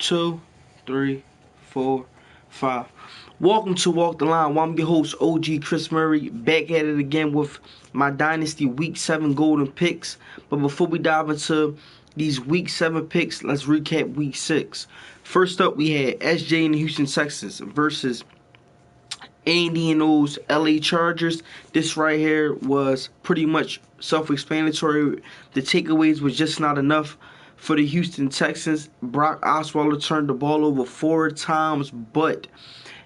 2, 3, 4, 5. Welcome to Walk the Line. I'm your host, OG Chris Murray, back at it again with my Dynasty Week 7 Golden Picks. But before we dive into these Week 7 picks, let's recap Week 6. First up, we had SJ and the Houston Texans versus Andy and those LA Chargers. This right here was pretty much self-explanatory. The takeaways was just not enough for the Houston Texans. Brock Osweiler turned the ball over 4 times, but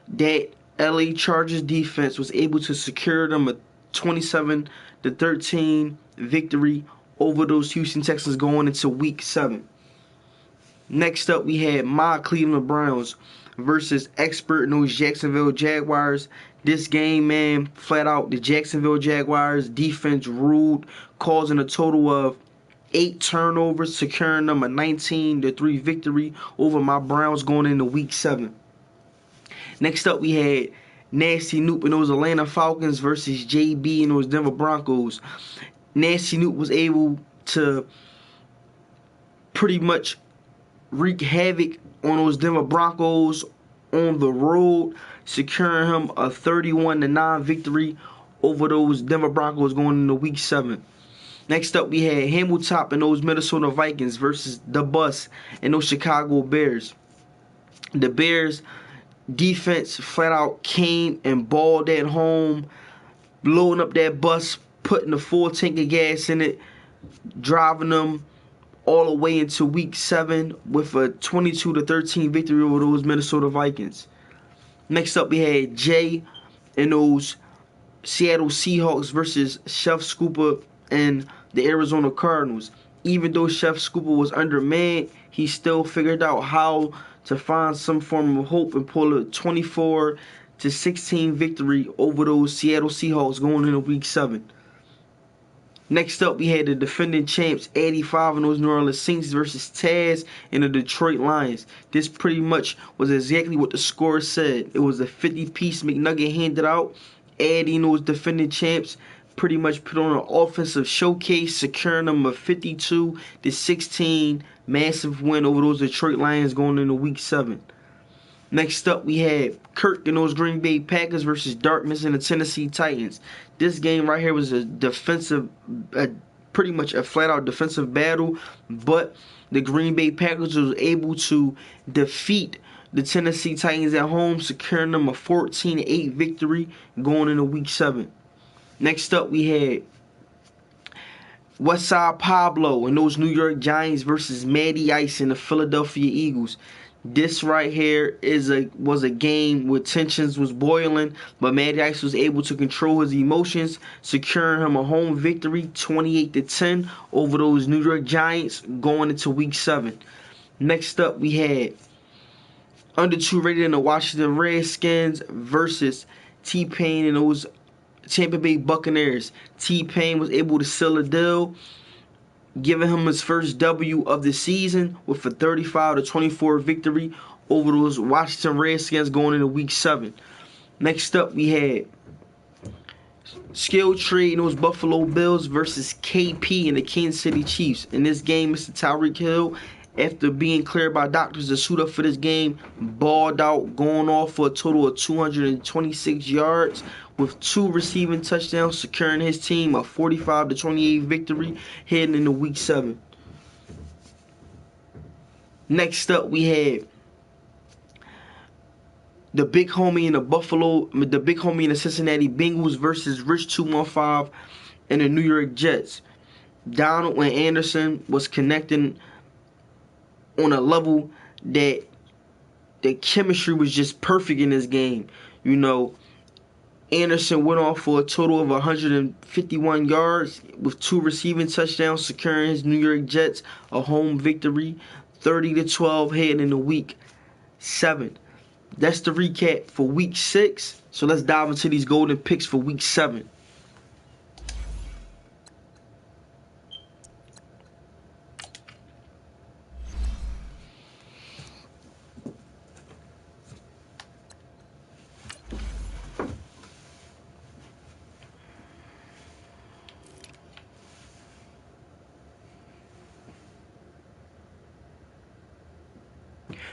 that LA Chargers defense was able to secure them a 27-13 victory over those Houston Texans going into Week 7. Next up, we had my Cleveland Browns versus expert in those Jacksonville Jaguars. This game, man, flat out, the Jacksonville Jaguars defense ruled, causing a total of 8 turnovers, securing them a 19-3 victory over my Browns going into Week 7. Next up, we had Nasty Noop and those Atlanta Falcons versus JB and those Denver Broncos. Nasty Noop was able to pretty much wreak havoc on those Denver Broncos on the road, securing him a 31-9 victory over those Denver Broncos going into Week 7. Next up, we had Hamilton and those Minnesota Vikings versus the Bus and those Chicago Bears. The Bears defense flat out came and balled at home, blowing up that bus, putting a full tank of gas in it, driving them all the way into Week 7 with a 22-13 victory over those Minnesota Vikings. Next up, we had Jay and those Seattle Seahawks versus Chef Scooper and the Arizona Cardinals. Even though Chef Scooper was undermanned, he still figured out how to find some form of hope and pull a 24-16 victory over those Seattle Seahawks going into Week 7. Next up, we had the defending champs, 85 and those New Orleans Saints versus Taz and the Detroit Lions. This pretty much was exactly what the score said. It was a 50-piece McNugget handed out. Adding those defending champs pretty much put on an offensive showcase, securing them a 52-16 massive win over those Detroit Lions going into Week 7. Next up, we had Kirk and those Green Bay Packers versus Darkness and the Tennessee Titans. This game right here was pretty much a flat-out defensive battle, but the Green Bay Packers was able to defeat the Tennessee Titans at home, securing them a 14-8 victory going into Week 7. Next up, we had Westside Pablo and those New York Giants versus Matty Ice and the Philadelphia Eagles. This right here was a game where tensions was boiling, but Matty Ice was able to control his emotions, securing him a home victory, 28-10 over those New York Giants going into Week 7. Next up, we had under 2 rated in the Washington Redskins versus T-Pain and those Tampa Bay Buccaneers. T-Pain was able to seal a deal, giving him his first W of the season with a 35-24 victory over those Washington Redskins going into Week 7. Next up, we had Skill Trade and those Buffalo Bills versus KP and the Kansas City Chiefs. In this game, Mr. Tyreek Hill, after being cleared by doctors to suit up for this game, balled out, going off for a total of 226 yards with 2 receiving touchdowns, securing his team a 45-28 victory heading into Week 7. Next up, we had the big homie in the Cincinnati Bengals versus Rich 215 and the New York Jets. Donald and Anderson was connecting on a level that the chemistry was just perfect in this game. You know, Anderson went off for a total of 151 yards with 2 receiving touchdowns, securing his New York Jets a home victory, 30-12 heading into Week 7. That's the recap for Week 6. So let's dive into these golden picks for Week 7.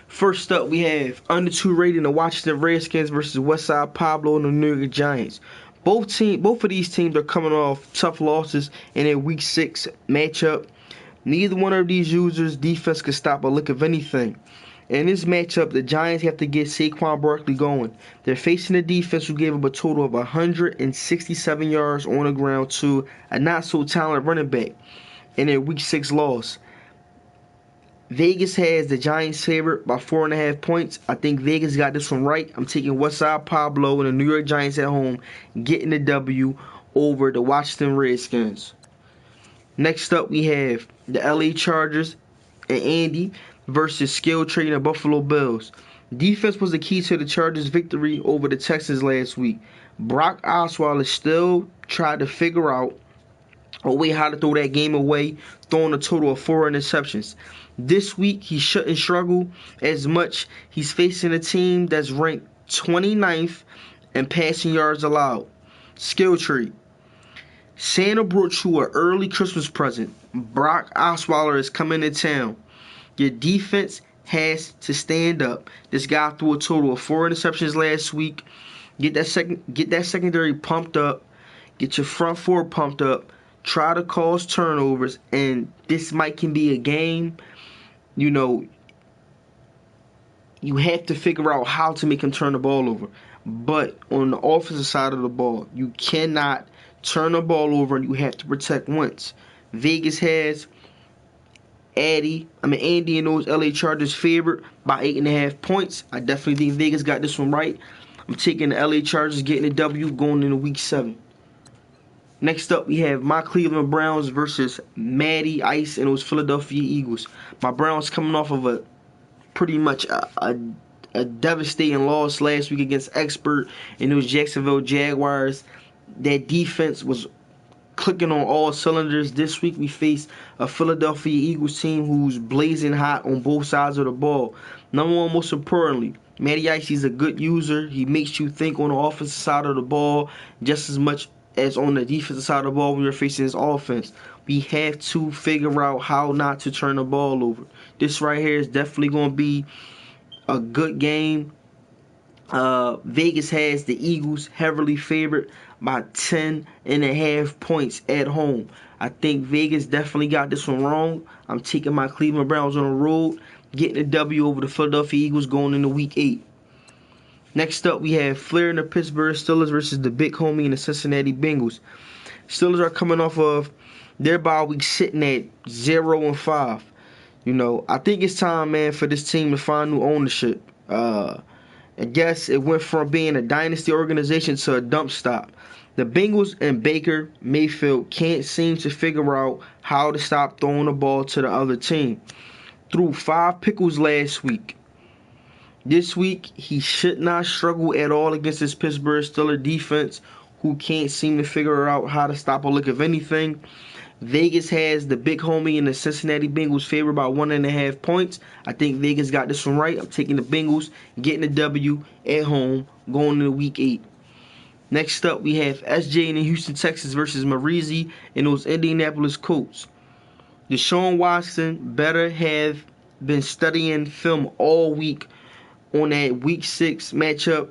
First up, we have under 2 rating the Washington Redskins versus Westside Pablo and the New York Giants. Both of these teams are coming off tough losses in their Week 6 matchup. Neither one of these users' defense could stop a lick of anything. In this matchup, the Giants have to get Saquon Barkley going. They're facing a defense who gave up a total of 167 yards on the ground to a not-so-talented running back in their Week 6 loss. Vegas has the Giants favored by 4.5 points. I think Vegas got this one right. I'm taking Westside Pablo and the New York Giants at home, getting the W over the Washington Redskins. Next up, we have the LA Chargers and Andy versus skill trading the Buffalo Bills. Defense was the key to the Chargers' victory over the Texans last week. Brock Osweiler still tried to figure out a way how to throw that game away, throwing a total of 4 interceptions. This week, he shouldn't struggle as much. He's facing a team that's ranked 29th in passing yards allowed. Skill tree. Santa brought you an early Christmas present. Brock Osweiler is coming to town. Your defense has to stand up. This guy threw a total of 4 interceptions last week. Get that secondary pumped up. Get your front four pumped up. Try to cause turnovers, and this can be a game. You have to figure out how to make him turn the ball over. But on the offensive side of the ball, you cannot turn the ball over, and you have to protect Wentz. Vegas has Andy and those LA Chargers favored by 8.5 points. I definitely think Vegas got this one right. I'm taking the LA Chargers getting a W going into Week 7. Next up, we have my Cleveland Browns versus Matty Ice and those Philadelphia Eagles. My Browns coming off of a pretty much a devastating loss last week against Expert and those Jacksonville Jaguars. That defense was clicking on all cylinders. This week we face a Philadelphia Eagles team who's blazing hot on both sides of the ball. Number one, most importantly, Matty Ice is a good user. He makes you think on the offensive side of the ball just as much as on the defensive side of the ball when you're facing his offense. We have to figure out how not to turn the ball over. This right here is definitely going to be a good game. Vegas has the Eagles heavily favored by 10.5 points at home. I think Vegas definitely got this one wrong. I'm taking my Cleveland Browns on the road, getting a W over the Philadelphia Eagles going into Week 8. Next up, we have Flair and the Pittsburgh Steelers versus the Big Homie and the Cincinnati Bengals. Steelers are coming off of their bye week sitting at 0-5. I think it's time, man, for this team to find new ownership. I guess it went from being a dynasty organization to a dump stop. The Bengals and Baker Mayfield can't seem to figure out how to stop throwing the ball to the other team. Threw 5 pickles last week. This week, he should not struggle at all against this Pittsburgh Steelers defense, who can't seem to figure out how to stop a lick of anything. Vegas has the Big Homie and the Cincinnati Bengals favored by 1.5 points. I think Vegas got this one right. I'm taking the Bengals, getting the W at home, going into Week 8. Next up, we have SJ and the Houston Texans versus Marizi and those Indianapolis Colts. Deshaun Watson better have been studying film all week on that Week 6 matchup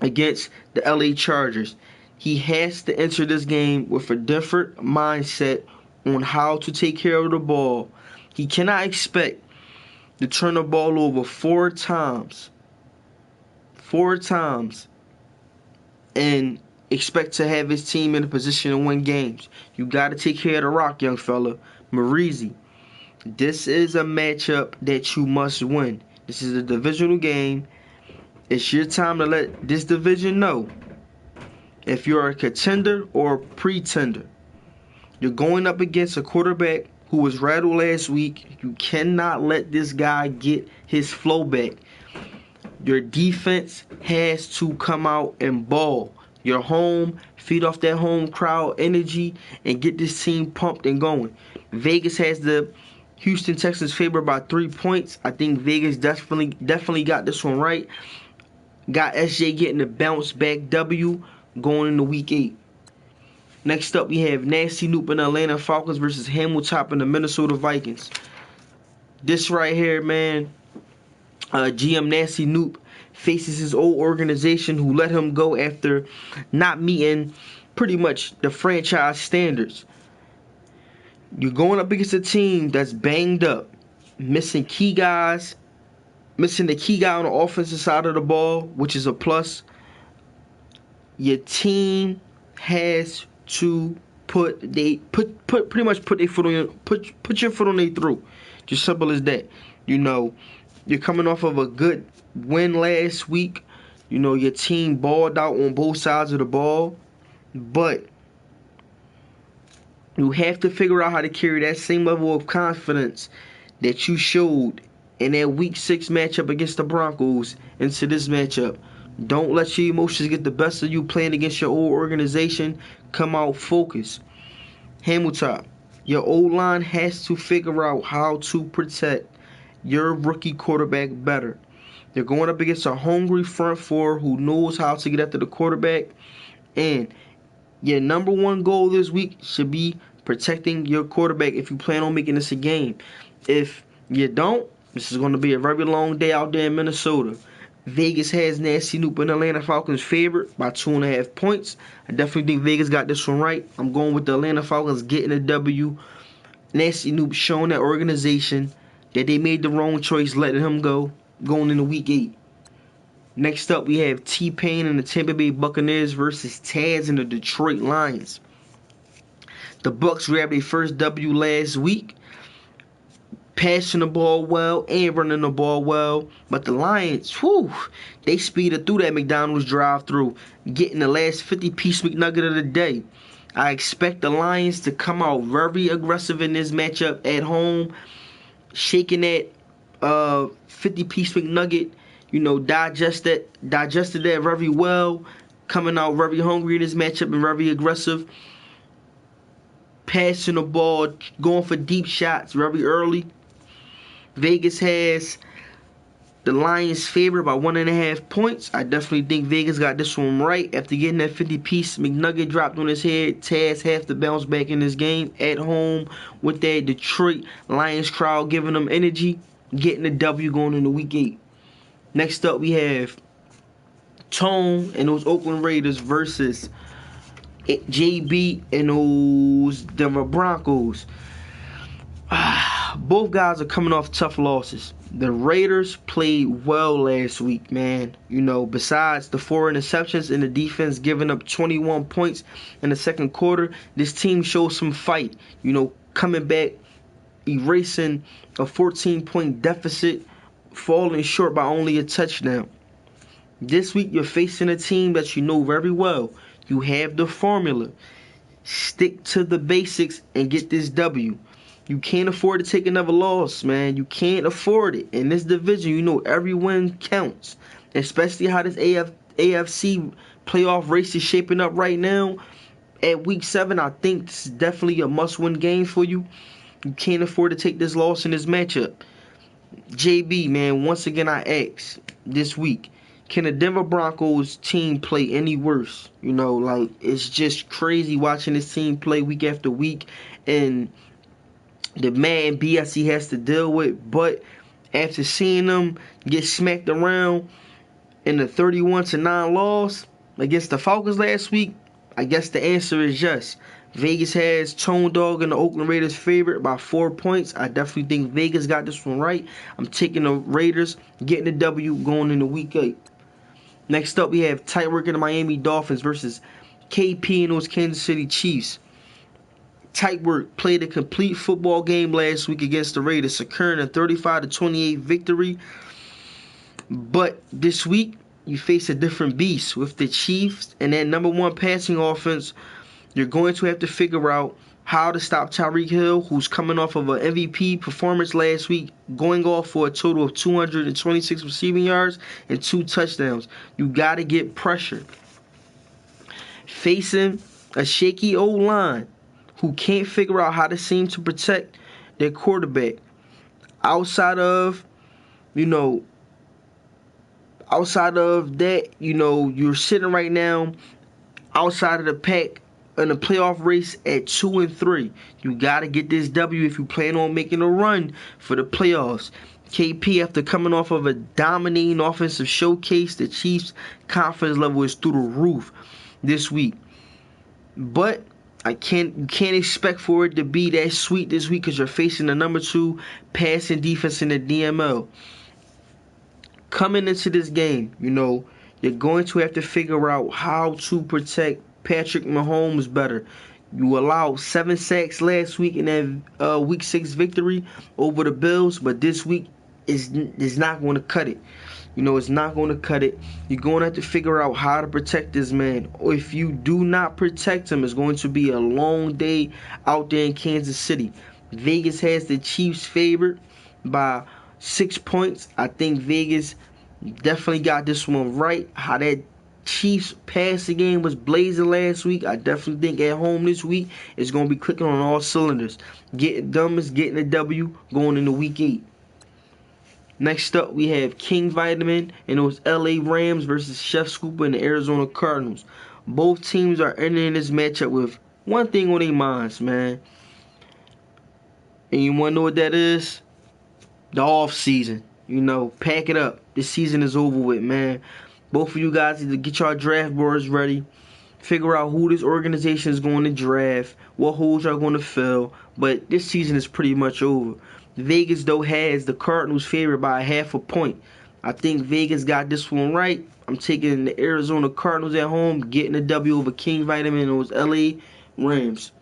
against the LA Chargers. He has to enter this game with a different mindset on how to take care of the ball. He cannot expect to turn the ball over 4 times. 4 times. And expect to have his team in a position to win games. You got to take care of the rock, young fella. Marizi, this is a matchup that you must win. This is a divisional game. It's your time to let this division know if you're a contender or a pretender. You're going up against a quarterback who was rattled last week. You cannot let this guy get his flow back. Your defense has to come out and ball. You're home, feed off that home crowd energy, and get this team pumped and going. Vegas has the Houston Texans favored by 3 points. I think Vegas definitely got this one right. Got SJ getting the bounce back W going into Week 8. Next up, we have Nasty Noop and the Atlanta Falcons versus Hamiltop and the Minnesota Vikings. This right here, man, GM Nasty Noop faces his old organization who let him go after not meeting pretty much the franchise standards. You're going up against a team that's banged up, missing key guys, missing the key guy on the offensive side of the ball, which is a plus. Your team has to put your foot on their throat. Just simple as that. You know, you're coming off of a good win last week. You know, your team balled out on both sides of the ball, but you have to figure out how to carry that same level of confidence that you showed in that Week 6 matchup against the Broncos into this matchup. Don't let your emotions get the best of you playing against your old organization. Come out focused. Hamilton, your O-line has to figure out how to protect your rookie quarterback better. They're going up against a hungry front four who knows how to get after the quarterback. And your number one goal this week should be protecting your quarterback if you plan on making this a game. If you don't, this is going to be a very long day out there in Minnesota. Vegas has Nasty Noop and Atlanta Falcons favored by 2.5 points. I definitely think Vegas got this one right. I'm going with the Atlanta Falcons getting a W. Nasty Noop showing that organization that they made the wrong choice letting him go going into Week 8. Next up, we have T-Pain and the Tampa Bay Buccaneers versus Taz and the Detroit Lions. The Bucs grabbed their first W last week, passing the ball well and running the ball well. But the Lions, they speeded through that McDonald's drive-thru, getting the last 50-piece McNugget of the day. I expect the Lions to come out very aggressive in this matchup at home, shaking that 50-piece McNugget. You know, digested that very well, coming out very hungry in this matchup and very aggressive. Passing the ball, going for deep shots very early. Vegas has the Lions favored by 1.5 points. I definitely think Vegas got this one right. After getting that 50-piece McNugget dropped on his head, Taz has to bounce back in this game at home with that Detroit Lions crowd giving them energy, getting the W going into Week 8. Next up, we have Tone and those Oakland Raiders versus JB and those Denver Broncos. Both guys are coming off tough losses. The Raiders played well last week, man. You know, besides the 4 interceptions and the defense giving up 21 points in the second quarter, this team showed some fight. You know, coming back, erasing a 14-point deficit, falling short by only a touchdown. This week, you're facing a team that you know very well. You have the formula. Stick to the basics and get this W. You can't afford to take another loss, man. You can't afford it. In this division, you know every win counts. Especially how this AFC playoff race is shaping up right now. At Week 7, I think this is definitely a must-win game for you. You can't afford to take this loss in this matchup. JB, man, once again I ask this week, can the Denver Broncos team play any worse? You know, like, it's just crazy watching this team play week after week and the mad BS he has to deal with. But after seeing them get smacked around in the 31-9 loss against the Falcons last week, I guess the answer is yes. Vegas has Tone Dog and the Oakland Raiders favorite by 4 points. I definitely think Vegas got this one right. I'm taking the Raiders, getting the W going into Week 8. Next up, we have tight work in the Miami Dolphins versus KP and those Kansas City Chiefs. Tight work played a complete football game last week against the Raiders, securing a 35-28 victory. But this week, you face a different beast with the Chiefs and that number one passing offense. You're going to have to figure out how to stop Tyreek Hill, who's coming off of an MVP performance last week, going off for a total of 226 receiving yards and 2 touchdowns. You got to get pressure. Facing a shaky O-line who can't figure out how to seem to protect their quarterback. Outside of that, you're sitting right now outside of the pack in the playoff race at 2-3. You got to get this W if you plan on making a run for the playoffs. KP, after coming off of a dominating offensive showcase, the Chiefs' confidence level is through the roof this week. But you can't expect for it to be that sweet this week because you're facing the number 2 passing defense in the DML. Coming into this game, you're going to have to figure out how to protect Patrick Mahomes better. You allowed 7 sacks last week in that Week 6 victory over the Bills, but this week is not going to cut it. It's not going to cut it. You're going to have to figure out how to protect this man. Or if you do not protect him, it's going to be a long day out there in Kansas City. Vegas has the Chiefs favored by 6 points. I think Vegas definitely got this one right. How that Chiefs passing game was blazing last week, I definitely think at home this week it's going to be clicking on all cylinders. Getting the W going into Week 8. Next up, we have King Vitamin and those LA Rams versus Chef Scooper and the Arizona Cardinals. Both teams are entering this matchup with one thing on their minds, man. And you want to know what that is? The off season. Pack it up. This season is over with, man. Both of you guys need to get your draft boards ready. Figure out who this organization is going to draft, what holes y'all going to fill. But this season is pretty much over. Vegas, though, has the Cardinals favored by 0.5 point. I think Vegas got this one right. I'm taking the Arizona Cardinals at home, getting a W over King Vitamin and those LA Rams.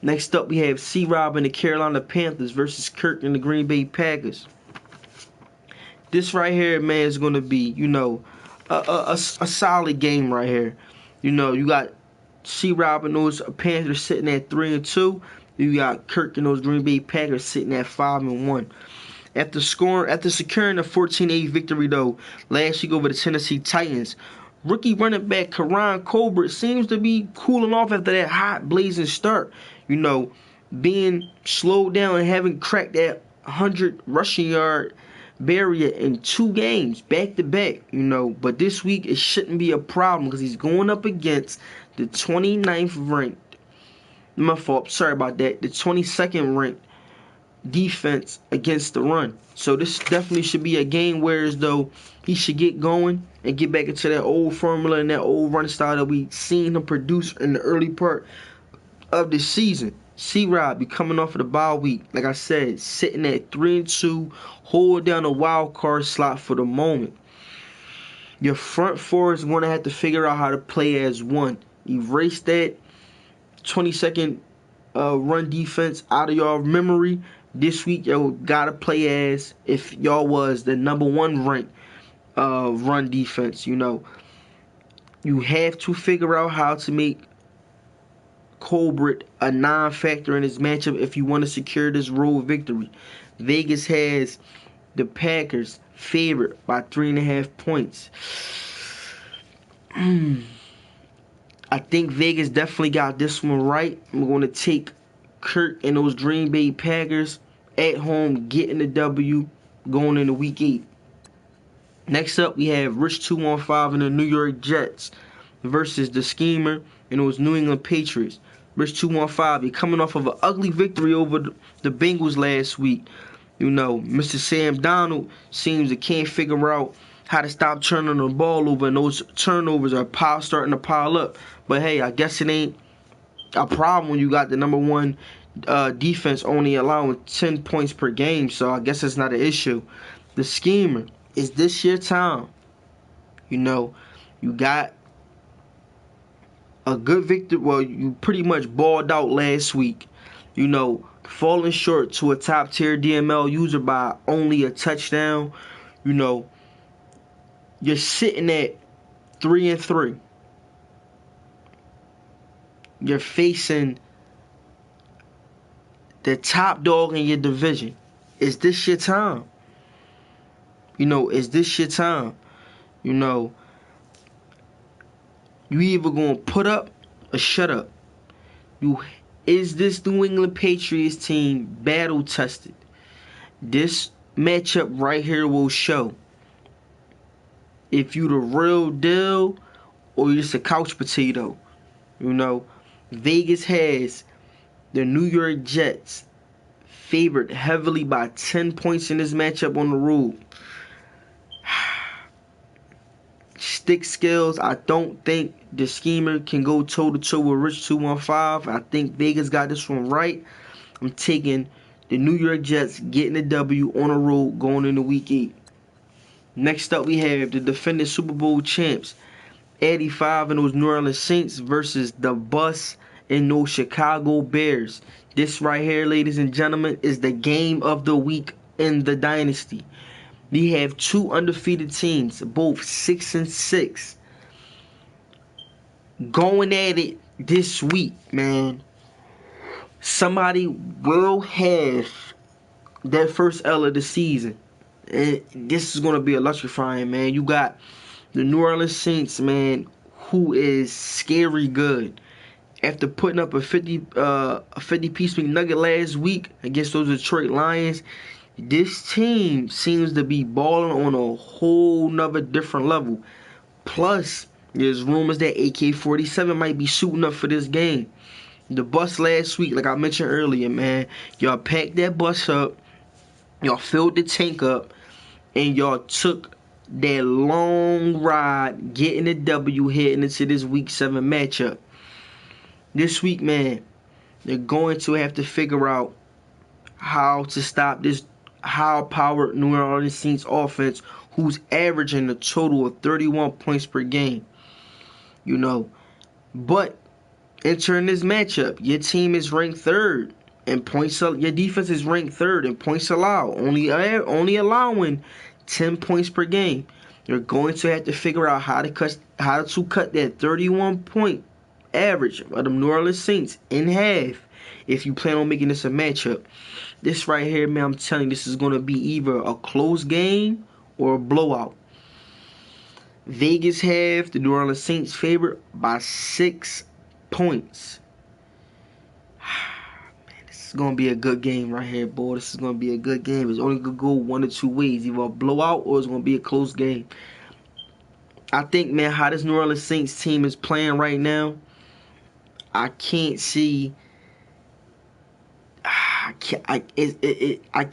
Next up, we have C-Rob and the Carolina Panthers versus Kirk and the Green Bay Packers. This right here, man, is going to be, a solid game right here. You got C-Rob and those Panthers sitting at 3-2. You got Kirk and those Green Bay Packers sitting at 5-1. After securing a 14-8 victory, though, last week over the Tennessee Titans, rookie running back Karan Colbert seems to be cooling off after that hot, blazing start. Being slowed down and having cracked that 100 rushing yard barrier in 2 games back to back. But this week it shouldn't be a problem because he's going up against the 29th ranked. My fault. Sorry about that. The 22nd ranked defense against the run. So this definitely should be a game where as though he should get going and get back into that old formula and that old run style that we seen him produce in the early part of the season. C-Rob, you coming off of the bye week. Like I said, sitting at 3-2, hold down a wild card slot for the moment. Your front four is going to have to figure out how to play as one. Erase that 22nd run defense out of y'all memory. This week, y'all got to play as if y'all was the number 1 ranked run defense. You have to figure out how to make Colbert a non-factor in this matchup if you want to secure this road victory. Vegas has the Packers favored by 3.5 points. I think Vegas definitely got this one right. I'm going to take Kirk and those Green Bay Packers at home, getting the W, going into Week 8. Next up, we have Rich 215 and the New York Jets versus the Schemer and those New England Patriots. Rich 215, you're coming off of an ugly victory over the Bengals last week. Mr. Sam Donald seems to can't figure out how to stop turning the ball over, and those turnovers are starting to pile up. But hey, I guess it ain't a problem when you got the number 1 defense only allowing 10 points per game, so I guess it's not an issue. The Schemer, is this your time? You got a good victory. Well, you pretty much balled out last week. Falling short to a top tier DML user by only a touchdown. You're sitting at 3-3. You're facing the top dog in your division. Is this your time? Is this your time? You either going to put up or shut up. Is this New England Patriots team battle tested? This matchup right here will show if you the real deal or you're just a couch potato. Vegas has the New York Jets favored heavily by 10 points in this matchup on the road. Stick skills, I don't think the schemer can go toe-to-toe with Rich 215. I think Vegas got this one right. I'm taking the New York Jets getting the W on the road going into Week 8. Next up, we have the defending Super Bowl champs, 85 and those New Orleans Saints versus the Bus and those Chicago Bears. This right here, ladies and gentlemen, is the game of the week in the dynasty. We have two undefeated teams, both 6-6, going at it this week, man. Somebody will have that first L of the season. And this is going to be electrifying, man. You got the New Orleans Saints, man, who is scary good. After putting up a 50-piece McNugget last week against those Detroit Lions, this team seems to be balling on a whole nother different level. Plus, there's rumors that AK-47 might be suiting up for this game. The bus last week, like I mentioned earlier, man, y'all packed that bus up, y'all filled the tank up, and y'all took that long ride getting the W heading into this Week 7 matchup. This week, man, they're going to have to figure out how to stop this high-powered New Orleans Saints offense, who's averaging a total of 31 points per game. You know, but entering this matchup, your team is ranked third in points. Your defense is ranked third in points allowed, only allowing 10 points per game. You're going to have to figure out how to cut that 31-point average of the New Orleans Saints in half if you plan on making this a matchup. This right here, man, I'm telling you, this is going to be either a close game or a blowout. Vegas have the New Orleans Saints favored by 6 points. Man, this is going to be a good game right here, boy. This is going to be a good game. It's only going to go one or two ways. Either a blowout or it's going to be a close game. I think, man, how this New Orleans Saints team is playing right now, I can't see. I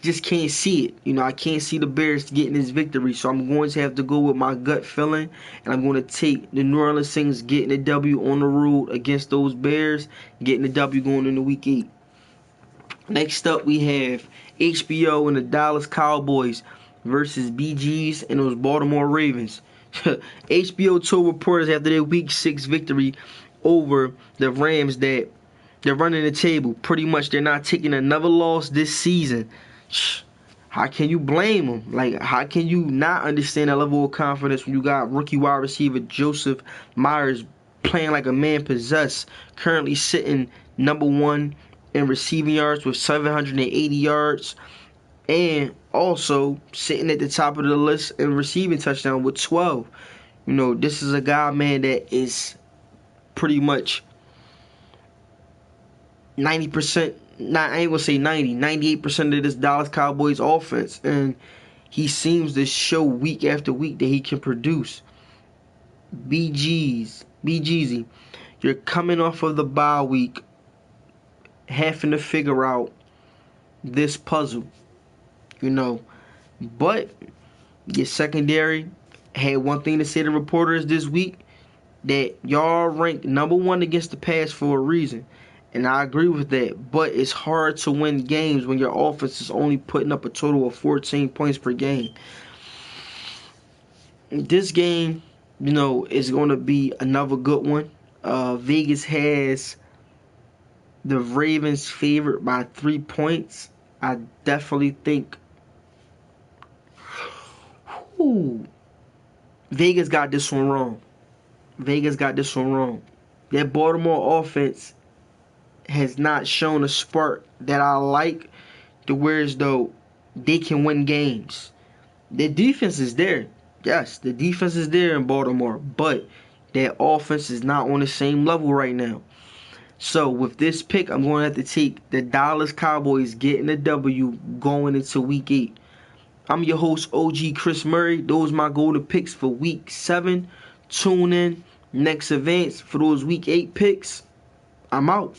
just can't see it. You know, I can't see the Bears getting this victory. So I'm going to have to go with my gut feeling, and I'm going to take the New Orleans Saints getting the W on the road against those Bears, getting the W going into Week 8. Next up, we have HBO and the Dallas Cowboys versus BGs and those Baltimore Ravens. HBO told reporters after their Week 6 victory over the Rams that they're running the table. Pretty much they're not taking another loss this season. How can you blame them? Like, how can you not understand that level of confidence when you got rookie wide receiver Joseph Myers playing like a man possessed, currently sitting number 1 in receiving yards with 780 yards, and also sitting at the top of the list in receiving touchdown with 12. You know, this is a guy, man, that is pretty much 90%, I ain't gonna say 90, 98% of this Dallas Cowboys offense. And he seems to show week after week that he can produce. BGZ, you're coming off of the bye week, having to figure out this puzzle, you know. But your secondary had one thing to say to reporters this week, that y'all ranked number 1 against the pass for a reason. And I agree with that, but it's hard to win games when your offense is only putting up a total of 14 points per game. This game, you know, is going to be another good one. Vegas has the Ravens favored by 3 points. I definitely think Vegas got this one wrong. That Baltimore offense has not shown a spark that I like, to where as though they can win games. The defense is there. Yes, the defense is there in Baltimore, but their offense is not on the same level right now. So with this pick, I'm going to have to take the Dallas Cowboys getting the W going into Week 8. I'm your host, OG Chris Murray. Those are my golden picks for Week 7. Tune in next events for those Week 8 picks. I'm out.